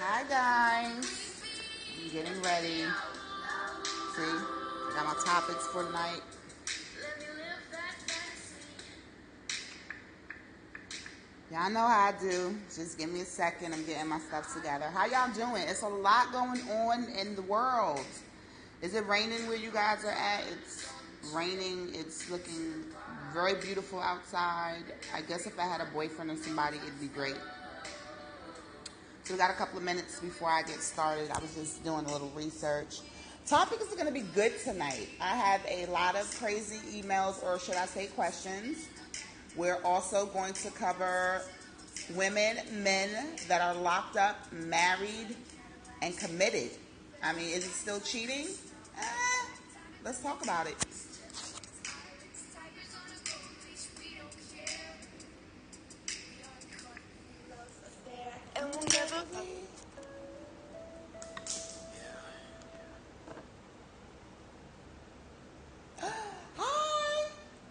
Hi guys, I'm getting ready. See, got my topics for tonight. Y'all know how I do. Just give me a second. I'm getting my stuff together. How y'all doing? It's a lot going on in the world. Is it raining where you guys are at? It's raining. It's looking very beautiful outside. I guess if I had a boyfriend or somebody, it'd be great. So we got a couple of minutes before I get started. I was just doing a little research. Topics are going to be good tonight. I have a lot of crazy emails, or should I say questions. We're also going to cover women, men that are locked up, married, and committed. I mean, is it still cheating? Let's talk about it. And we'll never be. Hi!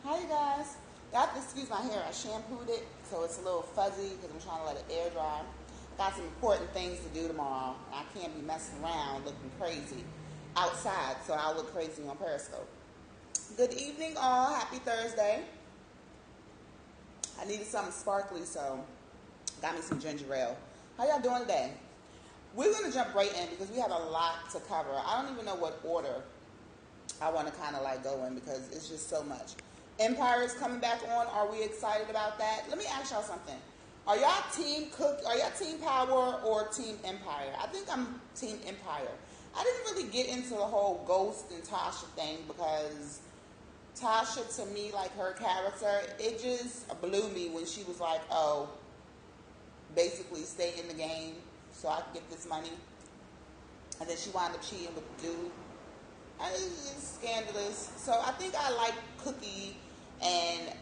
Hi, you guys. You have to excuse my hair. I shampooed it, so it's a little fuzzy because I'm trying to let it air dry. Got some important things to do tomorrow. I can't be messing around looking crazy outside, so I'll look crazy on Periscope. Good evening, all. Happy Thursday. I needed something sparkly, so got me some ginger ale. How y'all doing today? We're going to jump right in because we have a lot to cover. I don't even know what order I want to kind of like go in because it's just so much. Empire is coming back on. Are we excited about that? Let me ask y'all something. Are y'all team Cook? Are y'all team Power or team Empire? I think I'm team Empire. I didn't really get into the whole Ghost and Tasha thing because Tasha, to me, like her character, it just blew me when she was like, oh, basically stay in the game so I can get this money. And then she wound up cheating with the dude. It's scandalous. So I think I like Cookie and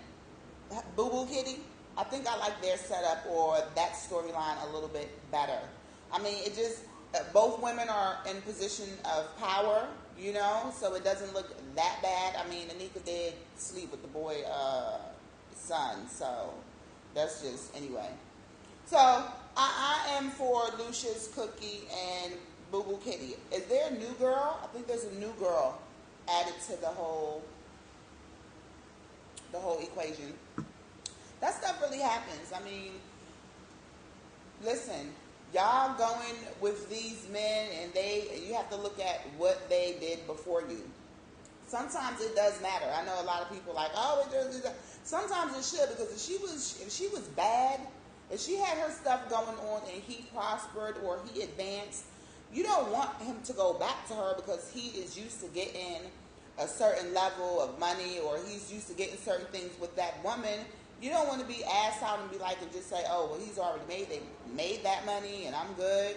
Boo Boo Kitty. I think I like their setup or that storyline a little bit better. I mean, it just, both women are in position of power, you know, so it doesn't look that bad. I mean, Anika did sleep with the boy son, so that's just, anyway. So I am for Lucius, Cookie, and Boo Boo Kitty. Is there a new girl? I think there's a new girl added to the whole equation. That stuff really happens. I mean, listen, y'all going with these men, and you have to look at what they did before you. Sometimes it does matter. I know a lot of people like, oh, it does. Sometimes it should, because if she was bad, if she had her stuff going on and he prospered or he advanced, you don't want him to go back to her because he is used to getting a certain level of money or he's used to getting certain things with that woman. You don't want to be asked out and be like and just say, oh, well, he's already made that money and I'm good.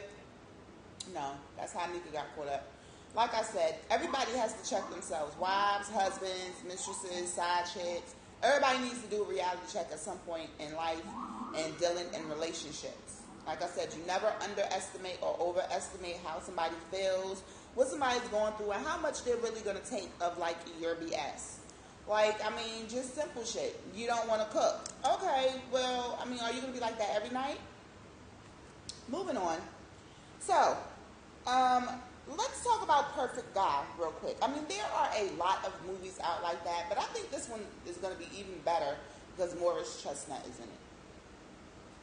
No, that's how Nika got caught up. Like I said, everybody has to check themselves. Wives, husbands, mistresses, side chicks. Everybody needs to do a reality check at some point in life and dealing in relationships. Like I said, you never underestimate or overestimate how somebody feels, what somebody's going through, and how much they're really going to take of, like, your BS. Like, I mean, just simple shit. You don't want to cook. Okay, well, I mean, are you going to be like that every night? Moving on. So, let's talk about Perfect Guy real quick. I mean, there are a lot of movies out like that, but I think this one is going to be even better because Morris Chestnut is in it.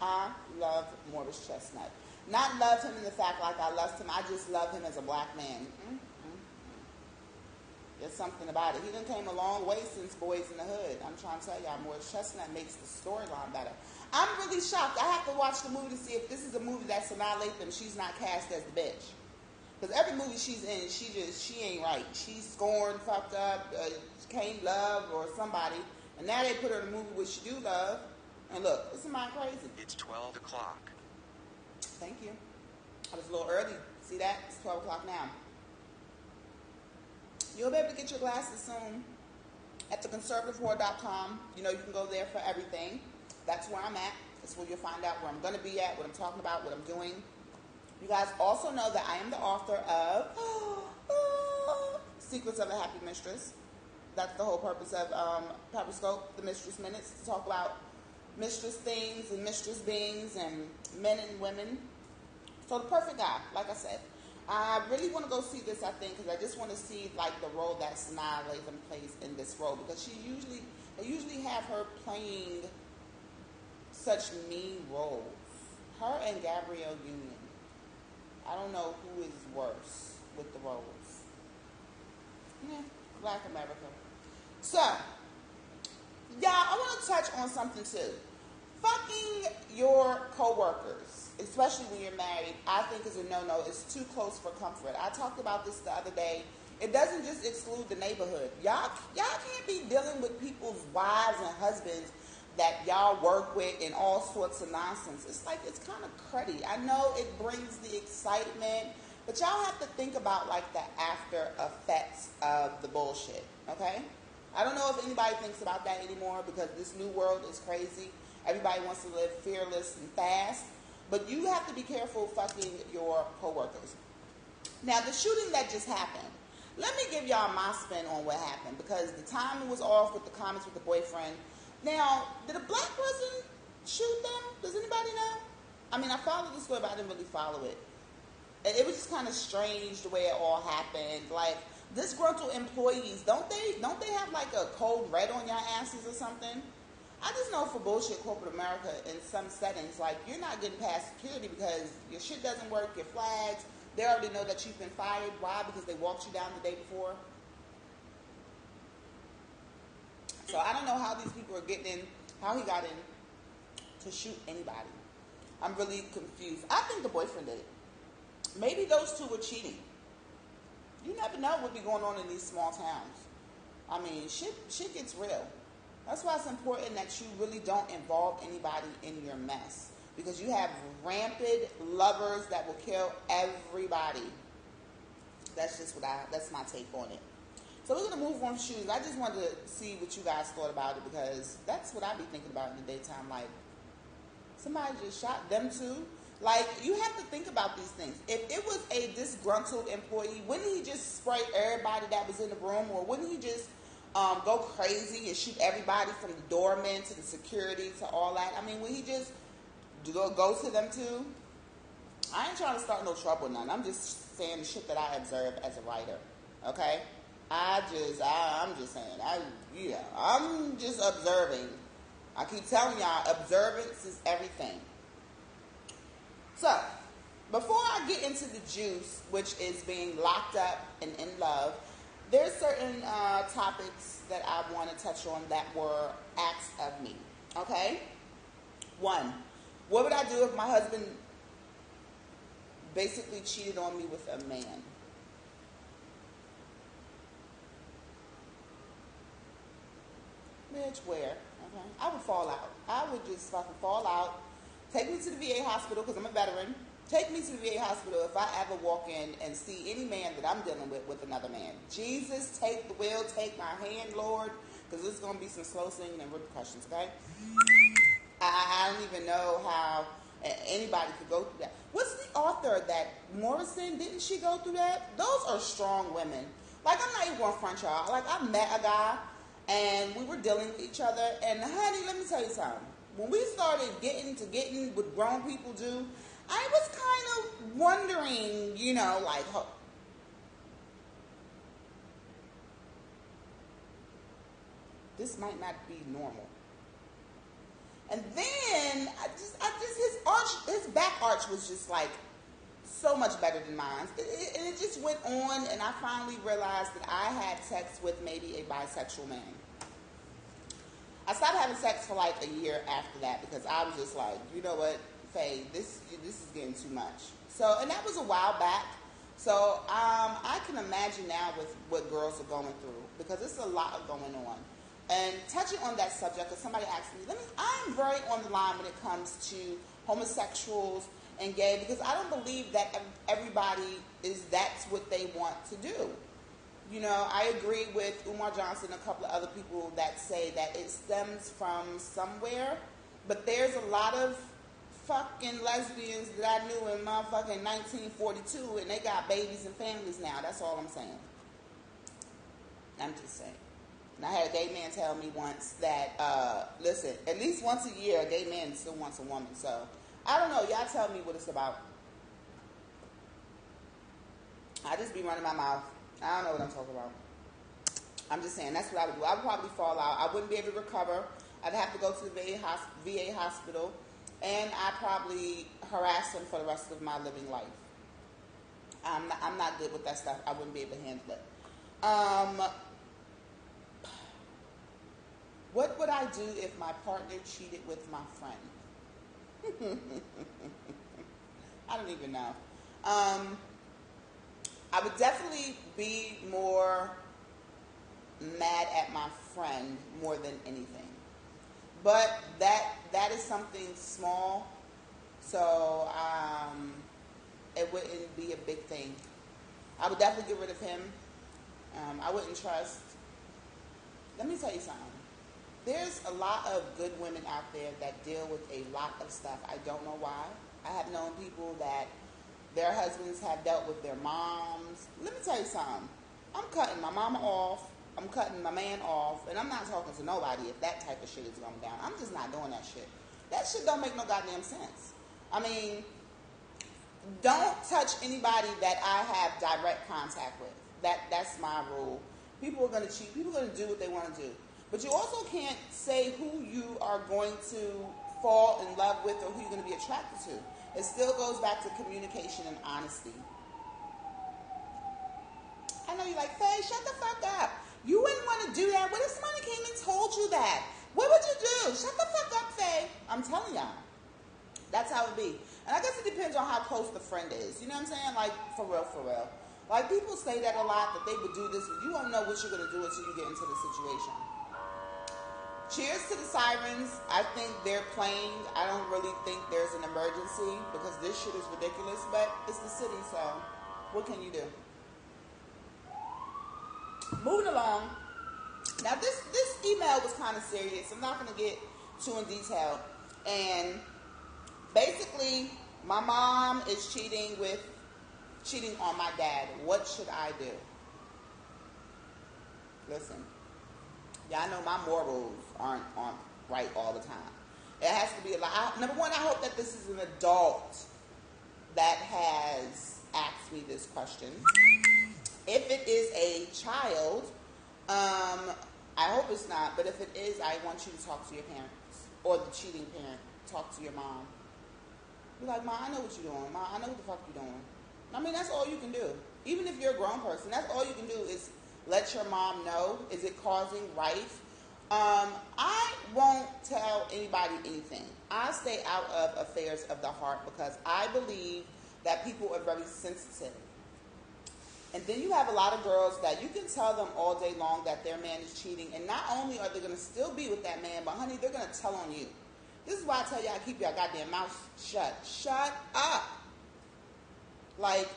I love Morris Chestnut. Not love him in the fact like I loved him. I just love him as a black man. There's something about it. He done came a long way since Boys in the Hood. I'm trying to tell y'all, Morris Chestnut makes the storyline better. I'm really shocked. I have to watch the movie to see if this is a movie that's Sanaa Lathan. She's not cast as the bitch. Because every movie she's in, she ain't right. She's scorned, fucked up, can't love or somebody. And now they put her in a movie which she do love. And look, this is mine crazy. It's 12 o'clock. Thank you. I was a little early. See that? It's 12 o'clock now. You'll be able to get your glasses soon at theconservativewhore.com. You know, you can go there for everything. That's where I'm at. That's where you'll find out where I'm going to be at, what I'm talking about, what I'm doing. You guys also know that I am the author of Secrets of a Happy Mistress. That's the whole purpose of Periscope, the Mistress Minutes, to talk about mistress things and mistress beings and men and women So the perfect guy, like I said. I really want to go see this, I think, because I just want to see like the role that Sanaa Lathan plays in this role, because they usually have her playing such mean roles. Her and Gabrielle Union. I don't know who is worse with the roles. Yeah, Black America. So, y'all, I want to touch on something too. Fucking your coworkers, especially when you're married, I think is a no-no. It's too close for comfort. I talked about this the other day. It doesn't just exclude the neighborhood. Y'all can't be dealing with people's wives and husbands that y'all work with and all sorts of nonsense. It's like, it's kind of cruddy. I know it brings the excitement, but y'all have to think about like the after effects of the bullshit, okay? I don't know if anybody thinks about that anymore because this new world is crazy. Everybody wants to live fearless and fast, but you have to be careful fucking your coworkers. Now, the shooting that just happened, let me give y'all my spin on what happened, because the timing was off with the comments with the boyfriend. Now, did a black person shoot them? Does anybody know? I mean, I followed the story, but I didn't really follow it. It was just kind of strange the way it all happened. Like, disgruntled employees, don't they have like a code red on your asses or something? I just know for bullshit corporate America in some settings, like, you're not getting past security because your shit doesn't work, your flags, they already know that you've been fired. Why? Because they walked you down the day before. So I don't know how these people are getting in, how he got in to shoot anybody. I'm really confused. I think the boyfriend did it. Maybe those two were cheating. You never know what be going on in these small towns. I mean, shit gets real. That's why it's important that you really don't involve anybody in your mess. Because you have rampant lovers that will kill everybody. That's my take on it. So we're going to move on to shoes. I just wanted to see what you guys thought about it, because that's what I be thinking about in the daytime. Like, somebody just shot them too. Like, you have to think about these things. If it was a disgruntled employee, wouldn't he just spray everybody that was in the room? Or wouldn't he just go crazy and shoot everybody from the doorman to the security to all that? I mean, would he just go to them too? I ain't trying to start no trouble or nothing. I'm just saying the shit that I observe as a writer. Okay? I'm just saying. I'm just observing. I keep telling y'all, observance is everything. So, before I get into the juice, which is being locked up and in love, there's certain topics that I want to touch on that were asked of me. Okay? 1, what would I do if my husband basically cheated on me with a man? Bitch, where? Okay. I would fall out. I would just fucking fall out. Take me to the VA hospital, because I'm a veteran. Take me to the VA hospital if I ever walk in and see any man that I'm dealing with another man. Jesus, take the wheel, take my hand, Lord, because there's going to be some slow singing and repercussions, okay? I don't even know how anybody could go through that. What's the author that Morrison, didn't she go through that? Those are strong women. Like, I'm not even going to front y'all. Like, I met a guy, and we were dealing with each other, and honey, let me tell you something. When we started getting what grown people do, I was kind of wondering, like, this might not be normal. And then his back arch was just like so much better than mine. And it just went on, and I finally realized that I had sex with maybe a bisexual man. I stopped having sex for like a year after that, because I was just like, you know what, Faye, this is getting too much. So, and that was a while back. So I can imagine now with what girls are going through, because it's a lot going on. And touching on that subject, because somebody asked me, I'm very on the line when it comes to homosexuals and gay, because I don't believe that everybody that's what they want to do. I agree with Umar Johnson and a couple of other people that say that it stems from somewhere, but there's a lot of fucking lesbians that I knew in motherfucking 1942, and they got babies and families now. That's all I'm saying. I'm just saying. And I had a gay man tell me once that, listen, at least once a year, a gay man still wants a woman. So, I don't know. Y'all tell me what it's about. I just be running my mouth. I don't know what I'm talking about. I'm just saying, that's what I would do. I would probably fall out. I wouldn't be able to recover. I'd have to go to the VA hospital, and I'd probably harass him for the rest of my living life. I'm not good with that stuff. I wouldn't be able to handle it. What would I do if my partner cheated with my friend? I don't even know. I would definitely be more mad at my friend more than anything. But that is something small, so it wouldn't be a big thing. I would definitely get rid of him. I wouldn't trust. Let me tell you something. There's a lot of good women out there that deal with a lot of stuff. I don't know why. I have known people that their husbands have dealt with their moms. Let me tell you something. I'm cutting my mama off. I'm cutting my man off. And I'm not talking to nobody if that type of shit is going down. I'm just not doing that shit. That shit don't make no goddamn sense. I mean, don't touch anybody that I have direct contact with. That's my rule. People are going to cheat. People are going to do what they want to do. But you also can't say who you are going to fall in love with or who you're going to be attracted to. It still goes back to communication and honesty. I know you're like, Faye, shut the fuck up. You wouldn't want to do that. What if somebody came and told you that? What would you do? Shut the fuck up, Faye. I'm telling y'all. That's how it be. And I guess it depends on how close the friend is. You know what I'm saying? Like, for real, for real. Like, people say that a lot, that they would do this, but you won't know what you're going to do until you get into the situation. Cheers to the sirens. I think they're playing. I don't really think there's an emergency because this shit is ridiculous, but it's the city, so what can you do? Moving along. Now, this email was kind of serious. I'm not going to get too in detail. And basically, my mom is cheating on my dad. What should I do? Listen. Y'all know my morals aren't right all the time. It has to be a lot. Number one, I hope that this is an adult that has asked me this question. If it is a child, I hope it's not, but if it is, I want you to talk to your parents. Or the cheating parent. Talk to your mom. Be like, Mom, I know what you're doing. Mom, I know what the fuck you're doing. I mean, that's all you can do. Even if you're a grown person, that's all you can do is let your mom know. Is it causing rife? I won't tell anybody anything. I stay out of affairs of the heart because I believe that people are very sensitive. And then you have a lot of girls that you can tell them all day long that their man is cheating. And not only are they going to still be with that man, but honey, they're going to tell on you. This is why I tell y'all, keep your goddamn mouth shut. Shut up. Like,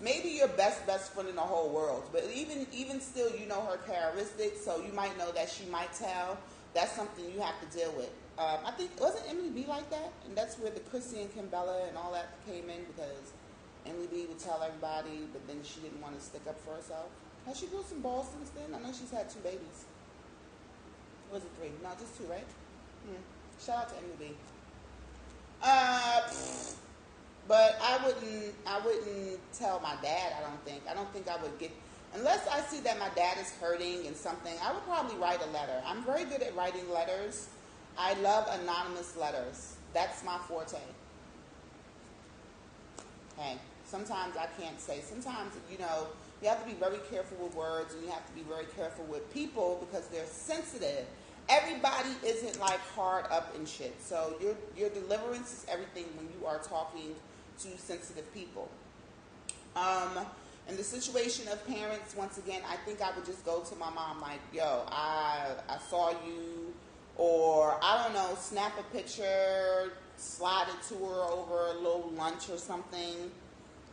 maybe your best friend in the whole world, but even still, you know her characteristics, so you might know that she might tell. That's something you have to deal with. I think, wasn't Emily B like that? And that's where the Chrissy and Kimbella and all that came in, because Emily B would tell everybody, but then she didn't want to stick up for herself. Has she grew some balls since then? I know she's had 2 babies. Or was it 3? No, just 2, right? Shout out to Emily B. But I wouldn't tell my dad, I don't think I would get, unless I see that my dad is hurting and something, I would probably write a letter. I'm very good at writing letters. I love anonymous letters. That's my forte. Okay. Sometimes I can't say. Sometimes, you have to be very careful with words, and you have to be very careful with people because they're sensitive. Everybody isn't like hard up and shit. So your deliverance is everything when you are talking to sensitive people. In the situation of parents, once again, I think I would just go to my mom like, yo, I saw you, or I don't know, snap a picture, slide it to her over a little lunch or something.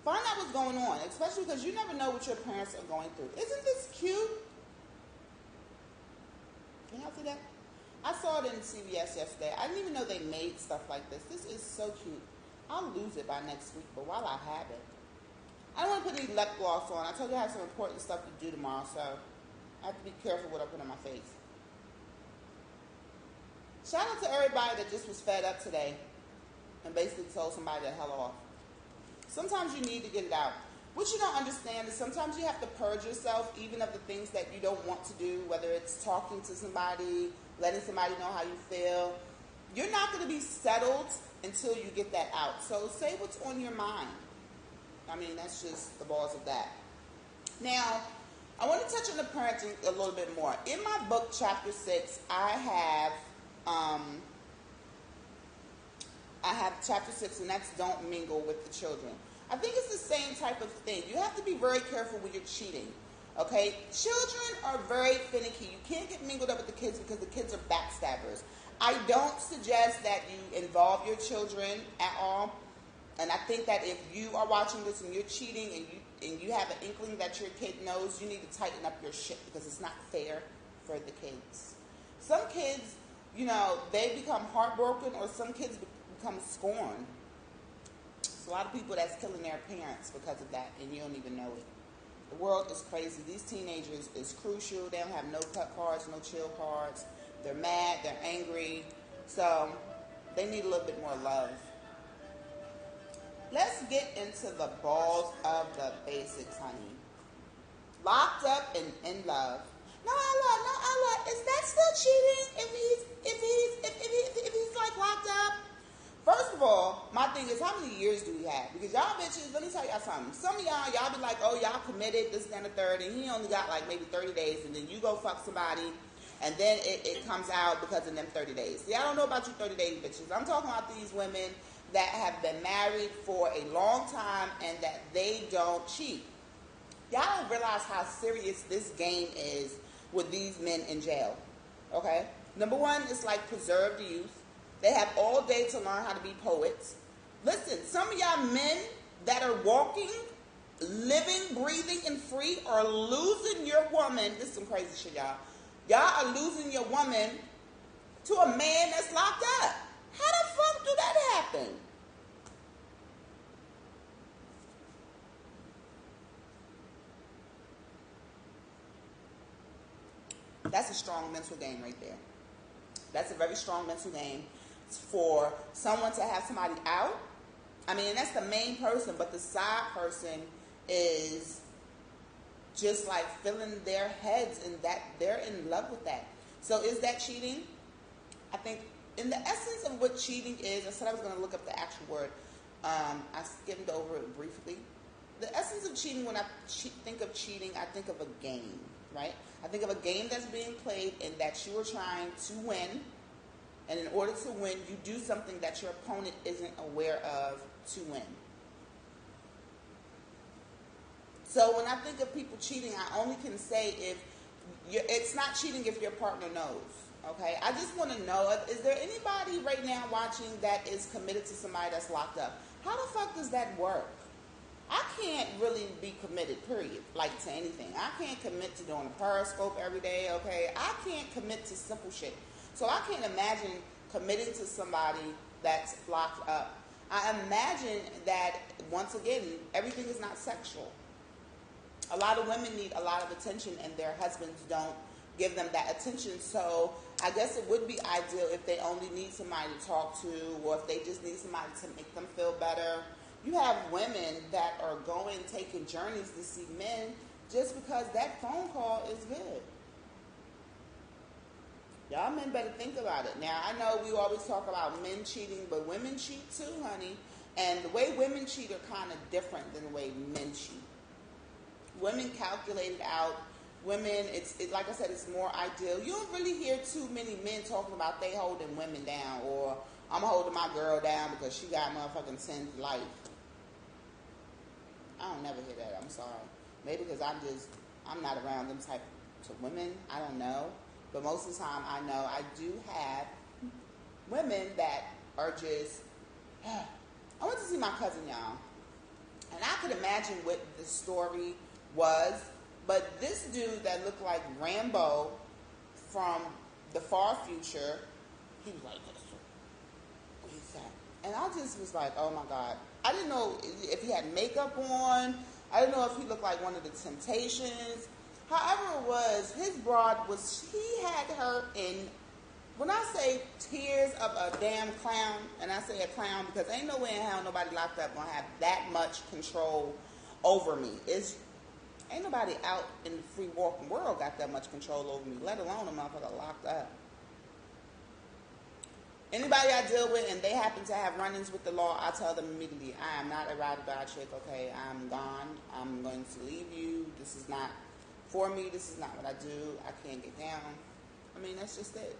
Find out what's going on, especially because you never know what your parents are going through. Isn't this cute? Can y'all see that? I saw it in CVS yesterday. I didn't even know they made stuff like this. This is so cute. I'll lose it by next week, but while I have it, I don't want to put any lip gloss on. I told you I have some important stuff to do tomorrow, so I have to be careful what I put on my face. Shout out to everybody that just was fed up today and basically told somebody to hell off. Sometimes you need to get it out. What you don't understand is sometimes you have to purge yourself even of the things that you don't want to do, whether it's talking to somebody, letting somebody know how you feel. You're not going to be settled until you get that out. So say what's on your mind. I mean, that's just the balls of that. Now, I want to touch on the parenting a little bit more. In my book, chapter 6, I have chapter 6, and that's don't mingle with the children. I think it's the same type of thing. You have to be very careful when you're cheating. Okay? Children are very finicky. You can't get mingled up with the kids because the kids are backstabbers. I don't suggest that you involve your children at all. And I think that if you are watching this and you're cheating and you have an inkling that your kid knows, you need to tighten up your shit because it's not fair for the kids. Some kids, they become heartbroken, or some kids become scorned. There's a lot of people that's killing their parents because of that, and you don't even know it. The world is crazy. These teenagers is crucial. They don't have no cut cards, no chill cards. They're mad, they're angry. So they need a little bit more love. Let's get into the balls of the basics, honey. Locked up and in love. No, I love. Is that still cheating if he's like locked up? First of all, my thing is, how many years do we have? Because y'all bitches, let me tell y'all something. Some of y'all be like, oh, y'all committed, this, and the third, and he only got like maybe 30 days, and then you go fuck somebody, and then it comes out because of them 30 days. See, I don't know about you 30 days bitches. I'm talking about these women that have been married for a long time and that they don't cheat. Y'all don't realize how serious this game is with these men in jail. Okay? Number one, it's like preserved youth. They have all day to learn how to be poets. Listen, some of y'all men that are walking, living, breathing, and free are losing your woman. This is some crazy shit, y'all. Y'all are losing your woman to a man that's locked up. How the fuck do that happen? That's a strong mental game right there. That's a very strong mental game for someone to have somebody out. I mean, that's the main person, but the side person is just like filling their heads and that they're in love with that. So is that cheating? I think in the essence of what cheating is, I said I was going to look up the actual word. I skimmed over it briefly. The essence of cheating, when I think of cheating, I think of a game, right? I think of a game that's being played and that you are trying to win. And in order to win, you do something that your opponent isn't aware of to win. So when I think of people cheating, I only can say it's not cheating if your partner knows. Okay, I just want to know, is there anybody right now watching that is committed to somebody that's locked up? How the fuck does that work? I can't really be committed, period, like to anything. I can't commit to doing a Periscope every day, okay? I can't commit to simple shit. So I can't imagine committing to somebody that's locked up. I imagine that, once again, everything is not sexual. A lot of women need a lot of attention and their husbands don't give them that attention. So I guess it would be ideal if they only need somebody to talk to, or if they just need somebody to make them feel better. You have women that are taking journeys to see men just because that phone call is good. Y'all men better think about it. Now, I know we always talk about men cheating, but women cheat too, honey. And the way women cheat are kind of different than the way men cheat. Women calculate it out. Women, it's like I said, it's more ideal. You don't really hear too many men talking about they holding women down, or I'm holding my girl down because she got motherfucking sense life. I don't never hear that. I'm sorry. Maybe because I'm not around them type of women. I don't know. But most of the time, I know I do have women that are just, I went to see my cousin, y'all. And I could imagine what the story was. But this dude that looked like Rambo from the far future, he was like this. What is that? And I just was like, oh my God. I didn't know if he had makeup on. I didn't know if he looked like one of the Temptations. However it was, his broad he had her in, when I say tears of a damn clown, and I say a clown because ain't no way in hell nobody locked up gonna have that much control over me. Ain't nobody out in the free walking world got that much control over me, let alone a motherfucker locked up. Anybody I deal with and they happen to have run-ins with the law, I tell them immediately, I am not a ride or die chick, okay? I'm gone. I'm going to leave you. This is not for me. This is not what I do. I can't get down. I mean, that's just it.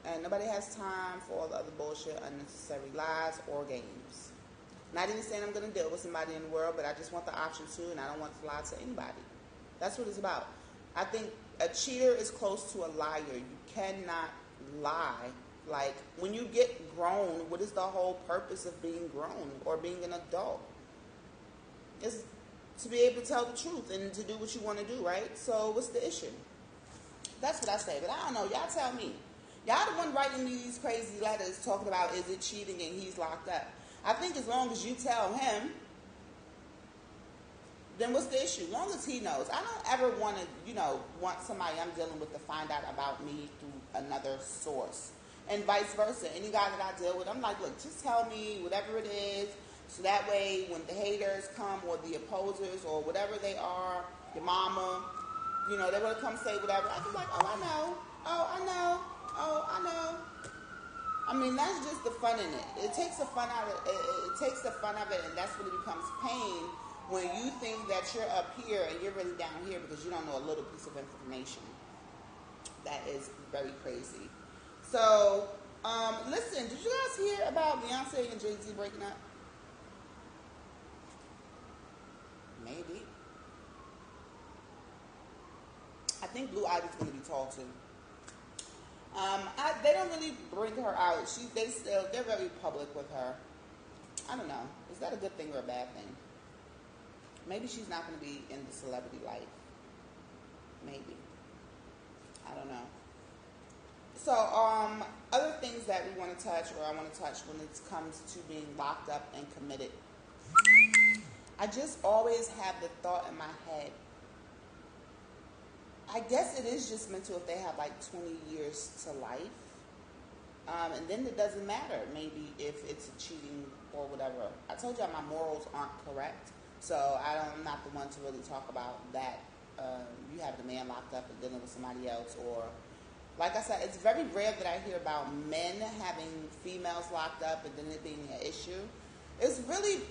And nobody has time for all the other bullshit, unnecessary lies or games. Not even saying I'm going to deal with somebody in the world, but I just want the option to, and I don't want to lie to anybody. That's what it's about. I think a cheater is close to a liar. You cannot lie. Like, when you get grown, what is the whole purpose of being grown or being an adult? It's to be able to tell the truth and to do what you want to do, right? So what's the issue? That's what I say. But I don't know. Y'all tell me. Y'all the one writing me these crazy letters talking about is it cheating and he's locked up. I think as long as you tell him, then what's the issue? As long as he knows. I don't ever want to, want somebody I'm dealing with to find out about me through another source. And vice versa. Any guy that I deal with, I'm like, look, just tell me whatever it is. So that way when the haters come or the opposers or whatever they are, your mama, they want to come say whatever. I be like, oh, I know. Oh, I know. Oh, I know. I mean, that's just the fun in it. It takes the fun out of it. It takes the fun of it, and that's when it becomes pain when you think that you're up here and you're really down here because you don't know a little piece of information. That is very crazy. So, listen, did you guys hear about Beyonce and Jay-Z breaking up? Maybe. I think Blue Ivy's going to be tall too. They don't really bring her out. They're very public with her. I don't know. Is that a good thing or a bad thing? Maybe she's not going to be in the celebrity life. Maybe. I don't know. So, other things that we want to touch, or I want to touch when it comes to being locked up and committed. I just always have the thought in my head, I guess it is just mental if they have like 20 years to life. And then it doesn't matter, maybe if it's cheating or whatever. I told y'all my morals aren't correct, so I'm not the one to really talk about that. You have the man locked up and dealing with somebody else, or like I said, it's very rare that I hear about men having females locked up and then it being an issue. It's really,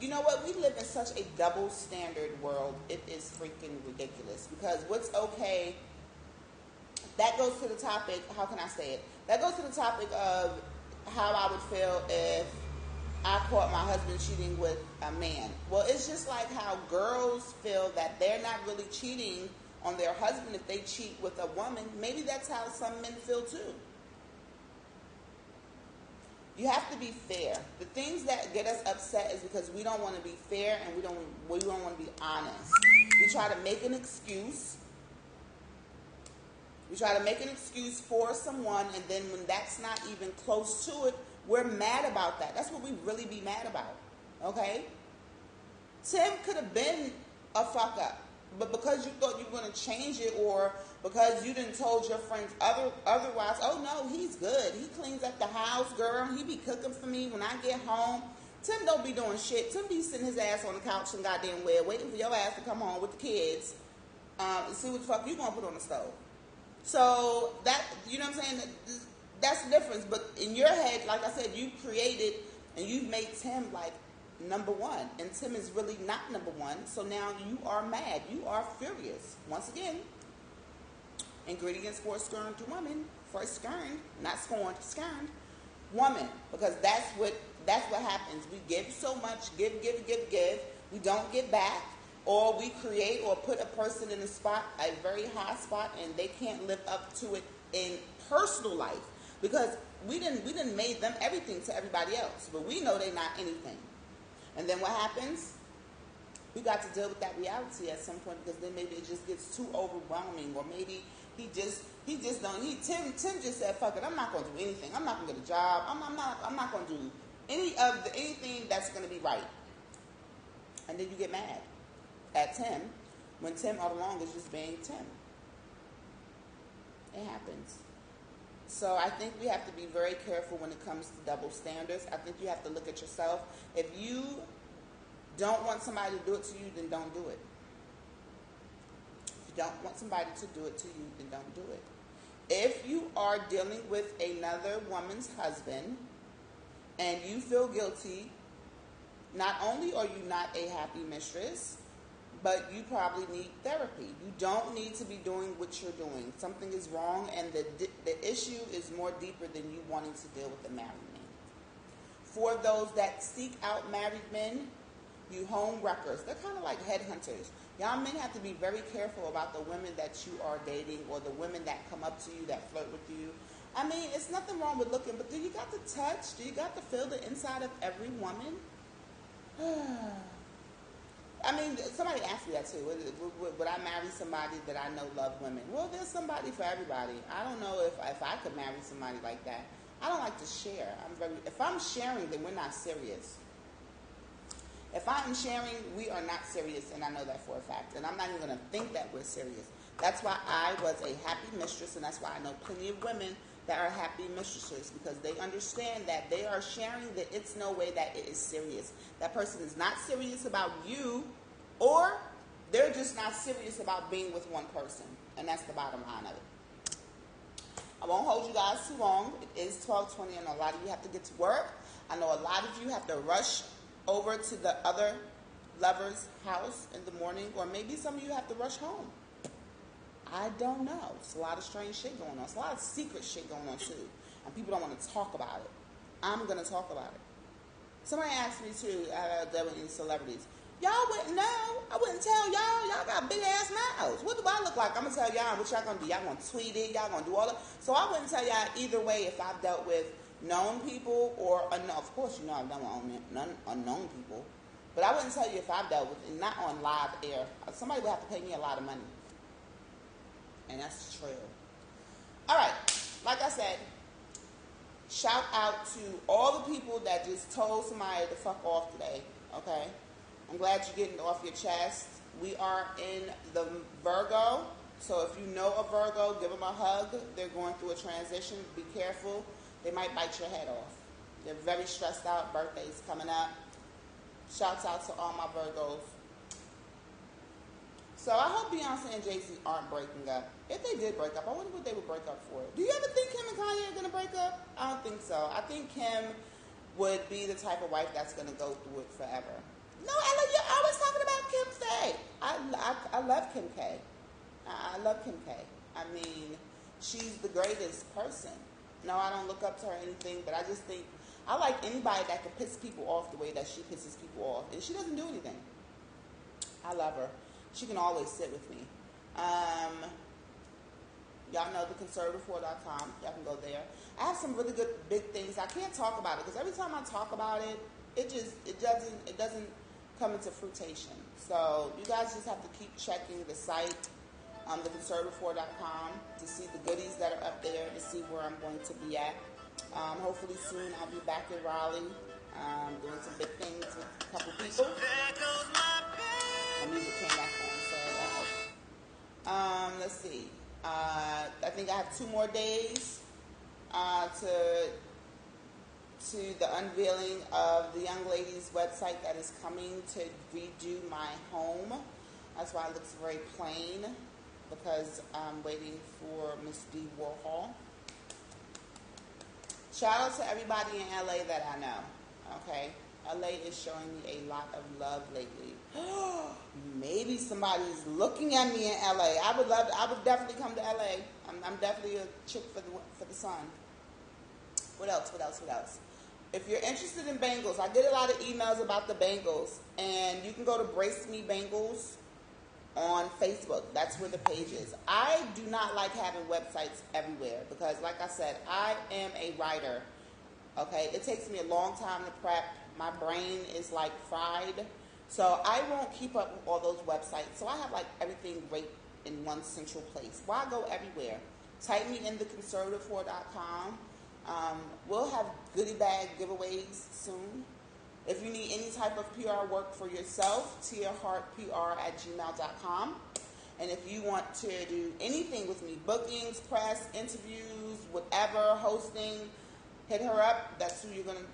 you know what? We live in such a double standard world. It is freaking ridiculous because what's okay, that goes to the topic, how can I say it? That goes to the topic of how I would feel if I caught my husband cheating with a man. Well, it's just like how girls feel that they're not really cheating on their husband if they cheat with a woman. Maybe that's how some men feel too. You have to be fair. The things that get us upset is because we don't want to be fair and we don't want to be honest. We try to make an excuse. We try to make an excuse for someone, and then when that's not even close to it, we're mad about that. That's what we really be mad about. Okay? Tim could have been a fuck up, but because you thought you were going to change it, or because you didn't told your friends otherwise, oh no, he's good. He cleans up the house, girl. He be cooking for me when I get home. Tim don't be doing shit. Tim be sitting his ass on the couch and goddamn well, waiting for your ass to come home with the kids and see what the fuck you going to put on the stove. So that, you know what I'm saying? That's the difference. But in your head, like I said, you created and you've made Tim like number one, and Tim is really not number one. So now you are mad. You are furious. Once again, ingredients for a scorned woman, for a scorned, not scorned, scorned woman, because that's what happens. We give so much, give. We don't get back. Or we create or put a person in a very high spot, and they can't live up to it in personal life because we didn't made them everything to everybody else, but we know they're not anything. And then what happens? We got to deal with that reality at some point because then maybe it just gets too overwhelming, or maybe Tim just said, fuck it, I'm not going to do anything. I'm not going to get a job. I'm not going to do anything that's going to be right. And then you get mad at Tim, when Tim all along is just being Tim. It happens. So I think we have to be very careful when it comes to double standards. I think you have to look at yourself. If you don't want somebody to do it to you, then don't do it. If you don't want somebody to do it to you, then don't do it. If you are dealing with another woman's husband and you feel guilty, not only are you not a happy mistress, but you probably need therapy. You don't need to be doing what you're doing. Something is wrong, and the issue is more deeper than you wanting to deal with the married man. For those that seek out married men, you home wreckers. They're kind of like headhunters. Y'all men have to be very careful about the women that you are dating or the women that come up to you, that flirt with you. I mean, it's nothing wrong with looking, but do you got to touch? Do you got to feel the inside of every woman? I mean, somebody asked me that too. Would I marry somebody that I know love women? Well, there's somebody for everybody. I don't know if I could marry somebody like that. I don't like to share. If I'm sharing, then we're not serious. If I'm sharing, we are not serious, and I know that for a fact. And I'm not even going to think that we're serious. That's why I was a happy mistress, and that's why I know plenty of women that are happy mistresses, because they understand that they are sharing, that it's no way that it is serious. That person is not serious about you, or they're just not serious about being with one person. And that's the bottom line of it. I won't hold you guys too long. It is 12:20, and a lot of you have to get to work. I know a lot of you have to rush over to the other lover's house in the morning, or maybe some of you have to rush home. I don't know. It's a lot of strange shit going on. It's a lot of secret shit going on too, and people don't want to talk about it. I'm going to talk about it. Somebody asked me too, there were any celebrities. Y'all wouldn't know. I wouldn't tell y'all. Y'all got big ass mouths. What do I look like? I'm going to tell y'all what y'all going to do. Y'all going to tweet it. Y'all going to do all that. So I wouldn't tell y'all either way if I've dealt with known people or unknown. Of course, you know I've done with unknown people. But I wouldn't tell you if I've dealt with, not on live air. Somebody would have to pay me a lot of money. And that's true. All right. Like I said, shout out to all the people that just told somebody to fuck off today. Okay? I'm glad you're getting off your chest. We are in the Virgo. So if you know a Virgo, give them a hug. They're going through a transition. Be careful. They might bite your head off. They're very stressed out. Birthday's coming up. Shouts out to all my Virgos. So I hope Beyonce and Jay-Z aren't breaking up. If they did break up, I wonder what they would break up for. Do you ever think Kim and Kanye are going to break up? I don't think so. I think Kim would be the type of wife that's going to go through it forever. No, you're always talking about Kim K. I love Kim K. I love Kim K. I mean, she's the greatest person. No, I don't look up to her or anything, but I just think I like anybody that can piss people off the way that she pisses people off. And she doesn't do anything. I love her. She can always sit with me. Y'all know theconservative4.com. Y'all can go there. I have some really good big things. I can't talk about it because every time I talk about it, it doesn't come into fruition. So you guys just have to keep checking the site, theconservative4.com, to see the goodies that are up there, to see where I'm going to be at. Hopefully soon I'll be back in Raleigh, doing some big things with a couple people. My music came back on, so let's see. I think I have 2 more days to the unveiling of the young lady's website that is coming to redo my home. That's why it looks very plain, because I'm waiting for Miss D. Warhol. Shout out to everybody in LA that I know, okay? LA is showing me a lot of love lately. Maybe somebody's looking at me in LA. I would definitely come to LA. I'm definitely a chick for the sun. What else? If you're interested in bangles, I get a lot of emails about the bangles, and you can go to Brace Me Bangles on Facebook. That's where the page is. I do not like having websites everywhere because, like I said, I am a writer. Okay, it takes me a long time to prep. My brain is like fried, so I won't keep up with all those websites. So I have like everything right in one central place. Why go everywhere? Type me in theconservative4.com. We'll have goodie bag giveaways soon. If you need any type of PR work for yourself, tiahartpr@gmail.com. And if you want to do anything with me, bookings, press, interviews, whatever, hosting, hit her up. That's who you're going to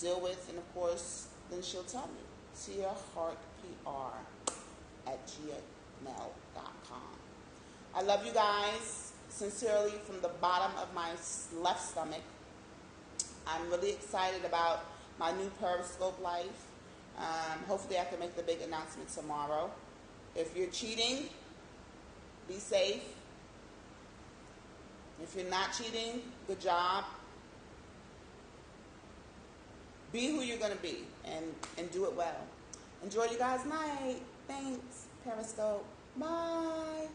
deal with. And, of course, then she'll tell me. tiaheartpr@gmail.com. I love you guys sincerely from the bottom of my left stomach. I'm really excited about my new Periscope life. Hopefully I can make the big announcement tomorrow. If you're cheating, be safe. If you're not cheating, good job. Be who you're going to be and do it well. Enjoy you guys' night. Thanks, Periscope. Bye.